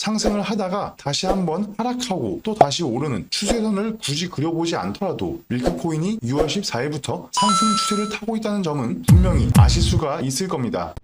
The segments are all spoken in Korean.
상승을 하다가 다시 한번 하락하고 또 다시 오르는 추세선을 굳이 그려보지 않더라도 밀크코인이 6월 14일부터 상승 추세를 타고 있다는 점은 분명히 아실 수가 있을 겁니다.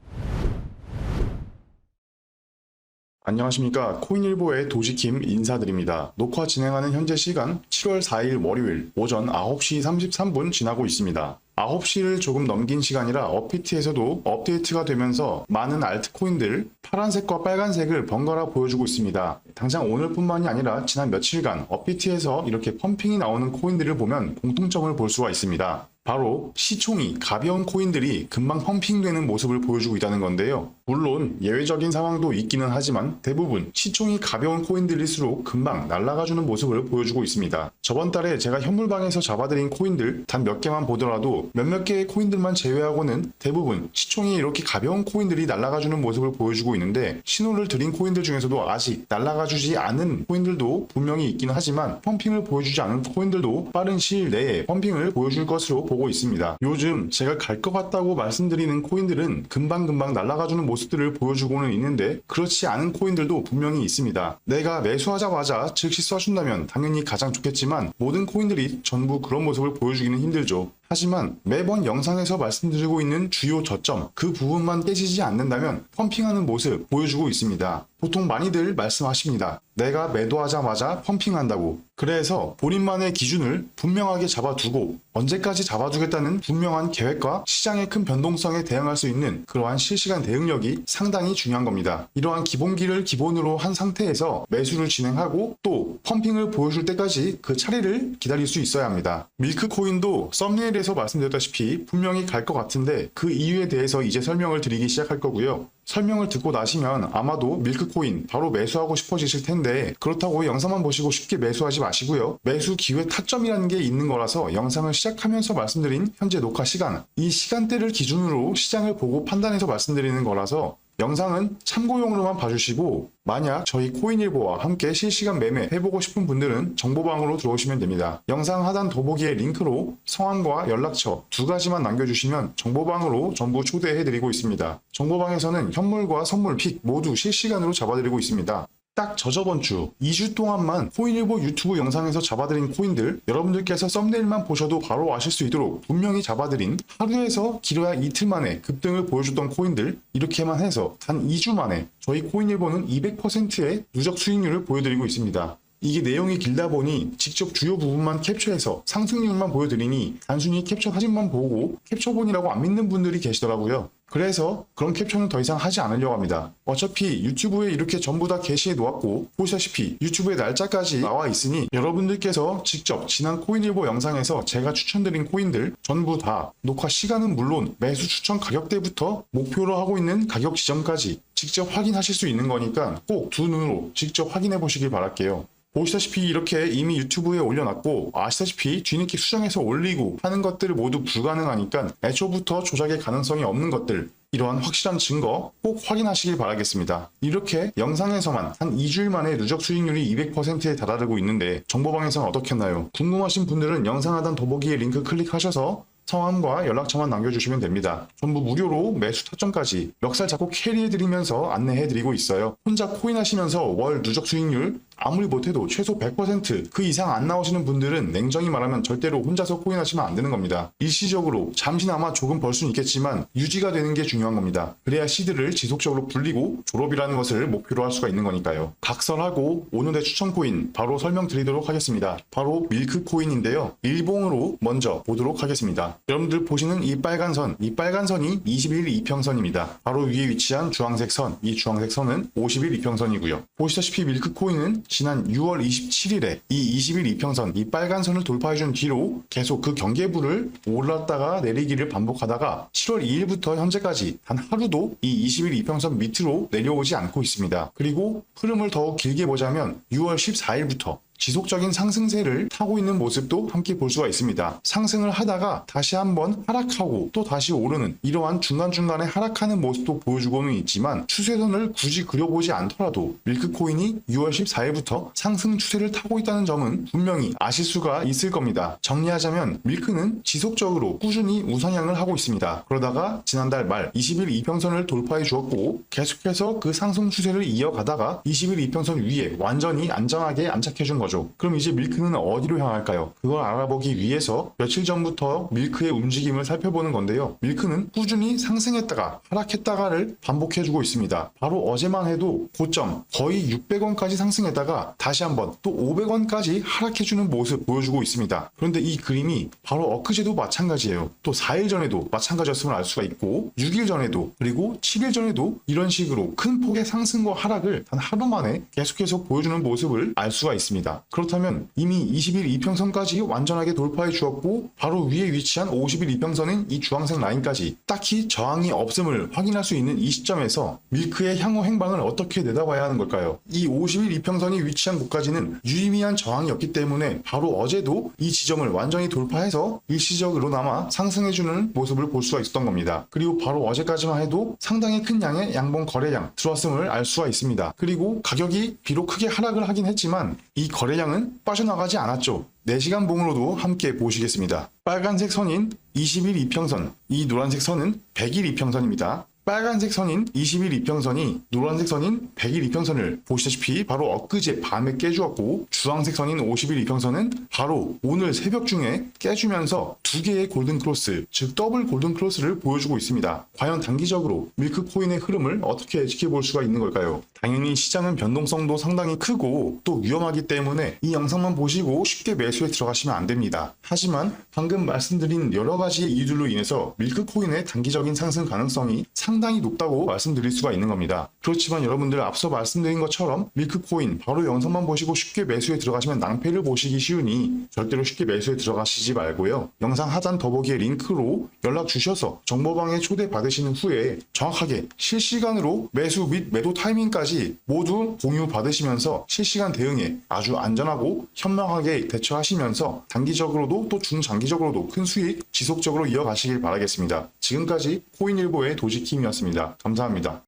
안녕하십니까. 코인일보의 도지킴 인사드립니다. 녹화 진행하는 현재 시간 7월 4일 월요일 오전 9시 33분 지나고 있습니다. 9시를 조금 넘긴 시간이라 업비트에서도 업데이트가 되면서 많은 알트코인들 파란색과 빨간색을 번갈아 보여주고 있습니다. 당장 오늘뿐만이 아니라 지난 며칠간 업비트에서 이렇게 펌핑이 나오는 코인들을 보면 공통점을 볼 수가 있습니다. 바로 시총이 가벼운 코인들이 금방 펌핑되는 모습을 보여주고 있다는 건데요. 물론 예외적인 상황도 있기는 하지만 대부분 시총이 가벼운 코인들일수록 금방 날아가주는 모습을 보여주고 있습니다. 저번 달에 제가 현물방에서 잡아드린 코인들 단 몇 개만 보더라도 몇몇 개의 코인들만 제외하고는 대부분 시총이 이렇게 가벼운 코인들이 날아가주는 모습을 보여주고 있는데, 신호를 드린 코인들 중에서도 아직 날아가주지 않은 코인들도 분명히 있기는 하지만 펌핑을 보여주지 않은 코인들도 빠른 시일 내에 펌핑을 보여줄 것으로 보고 있습니다. 요즘 제가 갈 것 같다고 말씀드리는 코인들은 금방금방 날아가주는 모습들을 보여주고는 있는데, 그렇지 않은 코인들도 분명히 있습니다. 내가 매수하자마자 즉시 쏴준다면 당연히 가장 좋겠지만 모든 코인들이 전부 그런 모습을 보여주기는 힘들죠. 하지만 매번 영상에서 말씀드리고 있는 주요 저점, 그 부분만 깨지지 않는다면 펌핑하는 모습 보여주고 있습니다. 보통 많이들 말씀하십니다. 내가 매도하자마자 펌핑한다고. 그래서 본인만의 기준을 분명하게 잡아두고 언제까지 잡아두겠다는 분명한 계획과 시장의 큰 변동성에 대응할 수 있는 그러한 실시간 대응력이 상당히 중요한 겁니다. 이러한 기본기를 기본으로 한 상태에서 매수를 진행하고 또 펌핑을 보여줄 때까지 그 차례를 기다릴 수 있어야 합니다. 밀크코인도 썸네일에서 말씀드렸다시피 분명히 갈 것 같은데 그 이유에 대해서 이제 설명을 드리기 시작할 거고요. 설명을 듣고 나시면 아마도 밀크코인 바로 매수하고 싶어지실 텐데, 그렇다고 영상만 보시고 쉽게 매수하지 마시고요. 매수 기회 타점이라는 게 있는 거라서 영상을 시작하면서 말씀드린 현재 녹화 시간, 이 시간대를 기준으로 시장을 보고 판단해서 말씀드리는 거라서 영상은 참고용으로만 봐주시고, 만약 저희 코인일보와 함께 실시간 매매 해보고 싶은 분들은 정보방으로 들어오시면 됩니다. 영상 하단 더보기에 링크로 성함과 연락처 두 가지만 남겨주시면 정보방으로 전부 초대해드리고 있습니다. 정보방에서는 현물과 선물 픽 모두 실시간으로 잡아드리고 있습니다. 딱 저저번 주 2주 동안만 코인일보 유튜브 영상에서 잡아드린 코인들, 여러분들께서 썸네일만 보셔도 바로 아실 수 있도록 분명히 잡아드린 하루에서 길어야 이틀 만에 급등을 보여줬던 코인들, 이렇게만 해서 단 2주 만에 저희 코인일보는 200%의 누적 수익률을 보여드리고 있습니다. 이게 내용이 길다 보니 직접 주요 부분만 캡처해서 상승률만 보여드리니 단순히 캡처 사진만 보고 캡처본이라고 안 믿는 분들이 계시더라고요. 그래서 그런 캡처는 더 이상 하지 않으려고 합니다. 어차피 유튜브에 이렇게 전부 다 게시해 놓았고 보시다시피 유튜브에 날짜까지 나와 있으니 여러분들께서 직접 지난 코인일보 영상에서 제가 추천드린 코인들 전부 다 녹화 시간은 물론 매수 추천 가격대부터 목표로 하고 있는 가격 지점까지 직접 확인하실 수 있는 거니까 꼭 두 눈으로 직접 확인해 보시길 바랄게요. 보시다시피 이렇게 이미 유튜브에 올려놨고, 아시다시피 뒤늦게 수정해서 올리고 하는 것들을 모두 불가능하니까 애초부터 조작의 가능성이 없는 것들, 이러한 확실한 증거 꼭 확인하시길 바라겠습니다. 이렇게 영상에서만 한 2주일 만에 누적 수익률이 200%에 달하고 있는데 정보방에서는 어떻게 했나요? 궁금하신 분들은 영상 하단 더보기에 링크 클릭하셔서 성함과 연락처만 남겨주시면 됩니다. 전부 무료로 매수 타점까지 멱살 잡고 캐리해드리면서 안내해드리고 있어요. 혼자 코인 하시면서 월 누적 수익률 아무리 못해도 최소 100%그 이상 안 나오시는 분들은 냉정히 말하면 절대로 혼자서 코인 하시면 안 되는 겁니다. 일시적으로 잠시나마 조금 벌 수는 있겠지만 유지가 되는 게 중요한 겁니다. 그래야 시드를 지속적으로 불리고 졸업이라는 것을 목표로 할 수가 있는 거니까요. 각설하고 오늘의 추천 코인 바로 설명드리도록 하겠습니다. 바로 밀크코인인데요. 일봉으로 먼저 보도록 하겠습니다. 여러분들 보시는 이 빨간 선, 이 빨간 선이 20일 이평선입니다. 바로 위에 위치한 주황색 선, 이 주황색 선은 50일 이평선이고요. 보시다시피 밀크코인은 지난 6월 27일에 이 20일 이평선, 이 빨간 선을 돌파해준 뒤로 계속 그 경계부를 올랐다가 내리기를 반복하다가 7월 2일부터 현재까지 단 하루도 이 20일 이평선 밑으로 내려오지 않고 있습니다. 그리고 흐름을 더욱 길게 보자면 6월 14일부터 지속적인 상승세를 타고 있는 모습도 함께 볼 수가 있습니다. 상승을 하다가 다시 한번 하락하고 또 다시 오르는 이러한 중간중간에 하락하는 모습도 보여주고는 있지만 추세선을 굳이 그려보지 않더라도 밀크코인이 6월 14일부터 상승 추세를 타고 있다는 점은 분명히 아실 수가 있을 겁니다. 정리하자면 밀크는 지속적으로 꾸준히 우상향을 하고 있습니다. 그러다가 지난달 말 20일 이평선을 돌파해 주었고 계속해서 그 상승 추세를 이어가다가 20일 이평선 위에 완전히 안정하게 안착해 준 거죠. 그럼 이제 밀크는 어디로 향할까요? 그걸 알아보기 위해서 며칠 전부터 밀크의 움직임을 살펴보는 건데요. 밀크는 꾸준히 상승했다가 하락했다가를 반복해주고 있습니다. 바로 어제만 해도 고점 거의 600원까지 상승했다가 다시 한번 또 500원까지 하락해주는 모습 보여주고 있습니다. 그런데 이 그림이 바로 엊그제도 마찬가지예요. 또 4일 전에도 마찬가지였음을 알 수가 있고 6일 전에도 그리고 7일 전에도 이런 식으로 큰 폭의 상승과 하락을 단 하루 만에 계속해서 보여주는 모습을 알 수가 있습니다. 그렇다면 이미 20일 이평선까지 완전하게 돌파해 주었고 바로 위에 위치한 50일 이평선인 이 주황색 라인까지 딱히 저항이 없음을 확인할 수 있는 이 시점에서 밀크의 향후 행방을 어떻게 내다봐야 하는 걸까요? 이 50일 이평선이 위치한 곳까지는 유의미한 저항이었기 때문에 바로 어제도 이 지점을 완전히 돌파해서 일시적으로나마 상승해주는 모습을 볼 수가 있었던 겁니다. 그리고 바로 어제까지만 해도 상당히 큰 양의 양봉 거래량 들어왔음을 알 수가 있습니다. 그리고 가격이 비록 크게 하락을 하긴 했지만 이 거래량은 빠져나가지 않았죠. 4시간 봉으로도 함께 보시겠습니다. 빨간색 선인 20일 이평선, 이 노란색 선은 100일 이평선입니다. 빨간색 선인 20일 이평선이 노란색 선인 100일 이평선을 보시다시피 바로 엊그제 밤에 깨주었고 주황색 선인 50일 이평선은 바로 오늘 새벽 중에 깨주면서 두 개의 골든크로스, 즉 더블 골든크로스를 보여주고 있습니다. 과연 단기적으로 밀크코인의 흐름을 어떻게 지켜볼 수가 있는 걸까요? 당연히 시장은 변동성도 상당히 크고 또 위험하기 때문에 이 영상만 보시고 쉽게 매수에 들어가시면 안 됩니다. 하지만 방금 말씀드린 여러 가지의 이유들로 인해서 밀크코인의 단기적인 상승 가능성이 상당히 높다고 말씀드릴 수가 있는 겁니다. 그렇지만 여러분들 앞서 말씀드린 것처럼 밀크코인 바로 영상만 보시고 쉽게 매수에 들어가시면 낭패를 보시기 쉬우니 절대로 쉽게 매수에 들어가시지 말고요. 영상 하단 더보기의 링크로 연락 주셔서 정보방에 초대 받으시는 후에 정확하게 실시간으로 매수 및 매도 타이밍까지 모두 공유 받으시면서 실시간 대응에 아주 안전하고 현명하게 대처하시면서 단기적으로도 또 중장기적으로도 큰 수익 지속적으로 이어가시길 바라겠습니다. 지금까지 코인일보의 도지킴이었습니다. 감사합니다.